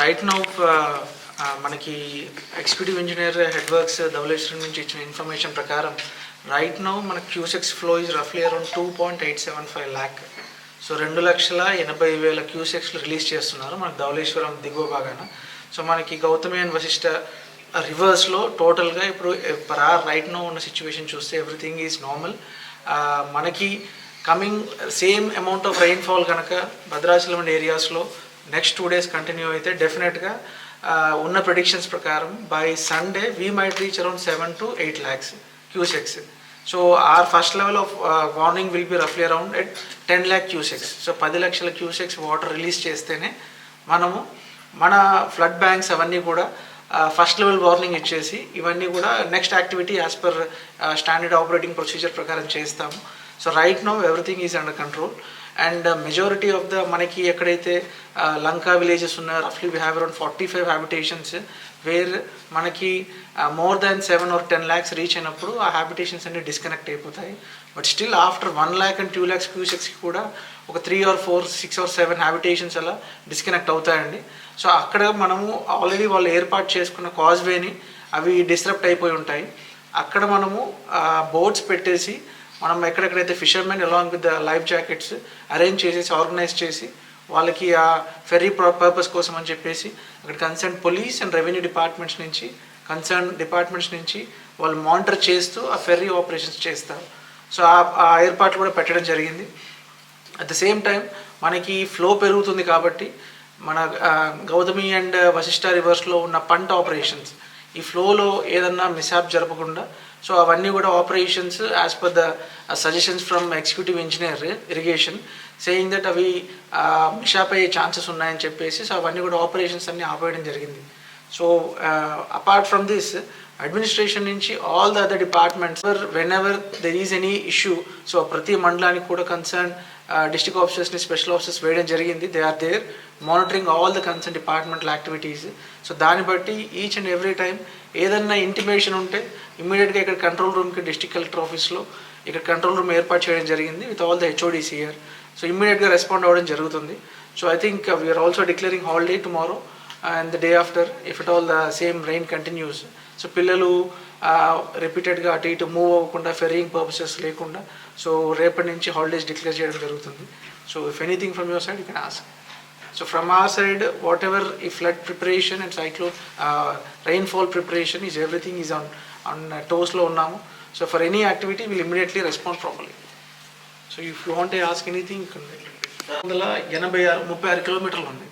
Right now మనకి executive engineer head works Dhavaleswaram నుంచి ఇచ్చిన ఇన్ఫర్మేషన్ ప్రకారం రైట్ నౌ మన క్యూసెక్స్ ఫ్లో ఇస్ రఫ్లీ around 2.875 lakh. So 2,80,000 cusecs release చేస్తున్నారు మనకి ధవళేశ్వరం దిగువ భాగాన. సో మనకి గౌతమి అండ్ వశిష్ట రివర్స్లో టోటల్గా ఇప్పుడు పర్ అవర్ రైట్ నౌ ఉన్న సిచ్యువేషన్ చూస్తే ఎవ్రీథింగ్ ఈజ్ నార్మల్. మనకి coming same amount of rainfall కనుక భద్రాచలం అండ్ ఏరియాస్లో నెక్స్ట్ 2 days కంటిన్యూ అయితే డెఫినెట్గా ఉన్న ప్రెడిక్షన్స్ ప్రకారం by Sunday we might reach around 7 to 8 lakhs cusecs. So our first level of warning will be రఫ్లీ around at 10 lakh cusecs. So 10 లక్షల cusecs water release చేస్తేనే మనము మన ఫ్లడ్ బ్యాంక్స్ అవన్నీ కూడా ఫస్ట్ లెవెల్ వార్నింగ్ ఇచ్చేసి ఇవన్నీ కూడా next activity as per standard operating procedure ప్రకారం చేస్తాము. So right now everything is under control. And majority of the మనకి ఎక్కడైతే లంకా విలేజెస్ ఉన్నాయో రఫ్లీ we have around 45 habitations where మనకి more than 7 or 10 lakhs reach అయినప్పుడు ఆ హ్యాబిటేషన్స్ అన్ని డిస్కనెక్ట్ అయిపోతాయి. But still after 1 lakh and 2 lakhs క్యూసెక్స్కి కూడా ఒక 3 or 4, 6 or 7 హ్యాబిటేషన్స్ అలా డిస్కనెక్ట్ అవుతాయండి. సో అక్కడ మనము ఆల్రెడీ వాళ్ళు ఏర్పాటు చేసుకున్న కాజ్వేని అవి డిస్టర్బ్ అయిపోయి ఉంటాయి. అక్కడ మనము బోట్స్ పెట్టేసి మనం ఎక్కడెక్కడైతే fishermen along with the life jackets arrange చేసేసి ఆర్గనైజ్ చేసి వాళ్ళకి ఆ ఫెర్రీ పర్పస్ కోసం అని చెప్పేసి అక్కడ concern police and revenue departments నుంచి వాళ్ళు మానిటర్ చేస్తూ ఆ ఫెర్రీ ఆపరేషన్స్ చేస్తారు. సో ఆ ఏర్పాట్లు కూడా పెట్టడం జరిగింది. అట్ ద సేమ్ టైం మనకి ఫ్లో పెరుగుతుంది కాబట్టి మన గౌతమి అండ్ వశిష్ట రివర్స్లో ఉన్న పంట ఆపరేషన్స్ ఈ ఫ్లోలో ఏదన్నా మిస్హాప్ జరపకుండా సో అవన్నీ కూడా operations as per the suggestions from executive engineer irrigation saying that అవి మిస్హాప్ అయ్యే ఛాన్సెస్ ఉన్నాయని చెప్పేసి సో అవన్నీ కూడా ఆపరేషన్స్ అన్నీ ఆపేయడం జరిగింది. So apart from this administration నుంచి all the other departments whenever there is any issue so ప్రతి మండలానికి కూడా కన్సర్న్ డిస్ట్రిక్ట్ ఆఫీసర్స్ని స్పెషల్ ఆఫీసర్స్ వేయడం జరిగింది. They are there monitoring all the concern departmental activities. So దాన్ని బట్టి ఈచ్ అండ్ ఎవ్రీ టైం ఏదన్నా ఇంటిమేషన్ ఉంటే ఇమ్మీడియట్గా ఇక్కడ కంట్రోల్ రూమ్కి డిస్ట్రిక్ట్ కలెక్టర్ ఆఫీస్లో ఇక్కడ కంట్రోల్ రూమ్ ఏర్పాటు చేయడం జరిగింది with all the HODs here. So ఇమ్మీడియట్గా రెస్పాండ్ అవ్వడం జరుగుతుంది. So I think we're also declaring holiday tomorrow and the day after if it all the same rain continues. So పిల్లలు రిపీటెడ్గా అటు ఇటు మూవ్ అవ్వకుండా ఫెర్రింగ్ పర్పసెస్ లేకుండా సో రేపటి నుంచి హాలిడేస్ డిక్లేర్ చేయడం జరుగుతుంది. So if anything from your side you can ask. So from our side, whatever flood preparation and cyclone rainfall preparation is everything is on toes lo unnamu. So for any activity we'll immediately respond properly. So if you want to ask anything, 36 kilometers undi.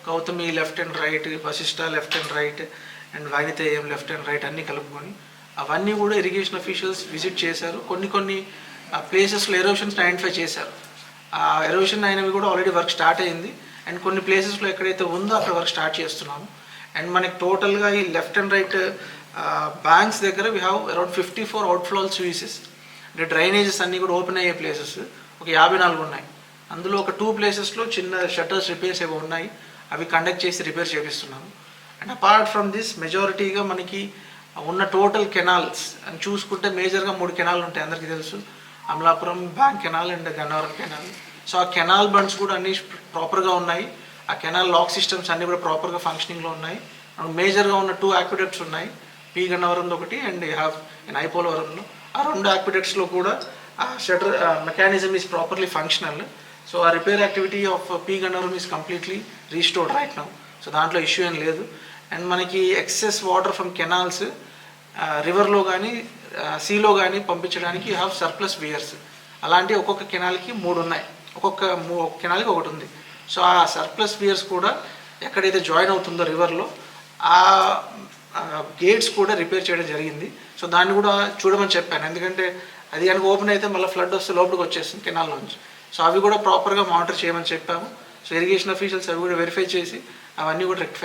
Gautami left and right, Vasishta left and right, and Vainitayam left and right anni kalupukoni avanni kuda irrigation officials visit chesaru. Konni places lo erosions identify chesaru. Erosion అయినవి కూడా already work start అయింది and కొన్ని ప్లేసెస్లో ఎక్కడైతే ఉందో అక్కడ work start చేస్తున్నాము. And మనకి టోటల్గా ఈ లెఫ్ట్ అండ్ రైట్ బ్యాంక్స్ దగ్గర we have around 54 outflow switches అంటే డ్రైనేజెస్ అన్నీ కూడా ఓపెన్ అయ్యే ప్లేసెస్ ఒక 54 ఉన్నాయి. అందులో ఒక 2 ప్లేసెస్లో చిన్న షట్టర్స్ రిపేర్స్ ఏవో ఉన్నాయి, అవి కండక్ట్ చేసి రిపేర్ చేపిస్తున్నాము. అండ్ అపార్ట్ ఫ్రమ్ దిస్ మెజారిటీగా మనకి ఉన్న టోటల్ కెనాల్స్ అని చూసుకుంటే మేజర్గా 3 కెనాల్ ఉంటాయి, అందరికీ తెలుసు, Amalapuram bank canal and Gannavaram canal. So ఆ కెనాల్ బండ్స్ కూడా అన్నీ ప్రాపర్గా ఉన్నాయి, ఆ కెనాల్ లాక్ సిస్టమ్స్ అన్నీ కూడా ప్రాపర్గా ఫంక్షనింగ్లో ఉన్నాయి. మేజర్గా ఉన్న 2 ఆక్విడక్ట్స్ ఉన్నాయి, పి గన్నవరంలో ఒకటి అండ్ హ్యావ్ ఇన్ ఐపోలవరంలో. ఆ 2 ఆక్విడక్ట్స్లో కూడా ఆ shutter mechanism is properly functional. So ఆ repair activity of P Gannavaram is completely restored right now. So దాంట్లో ఇష్యూ ఏం లేదు. అండ్ మనకి ఎక్సెస్ వాటర్ ఫ్రమ్ కెనాల్స్ రివర్లో కానీ సీలో కానీ పంపించడానికి యూ హ్యావ్ సర్ప్లస్ వియర్స్. అలాంటి ఒక్కొక్క కెనాల్కి 3 ఉన్నాయి, ఒక్కొక్క కెనాల్కి ఒకటి ఉంది. సో ఆ సర్ప్లస్ వియర్స్ కూడా ఎక్కడైతే జాయిన్ అవుతుందో రివర్లో ఆ గేట్స్ కూడా రిపేర్ చేయడం జరిగింది. సో దాన్ని కూడా చూడమని చెప్పాను, ఎందుకంటే అది కనుక ఓపెన్ అయితే మళ్ళీ ఫ్లడ్ వస్తే లోపలికి వచ్చేస్తుంది కెనాల్ నుంచి. సో అవి కూడా ప్రాపర్గా మానిటర్ చేయమని చెప్పాము. సో ఇరిగేషన్ అఫీషియల్స్ అవి కూడా వెరిఫై చేసి అవన్నీ కూడా రెక్టిఫై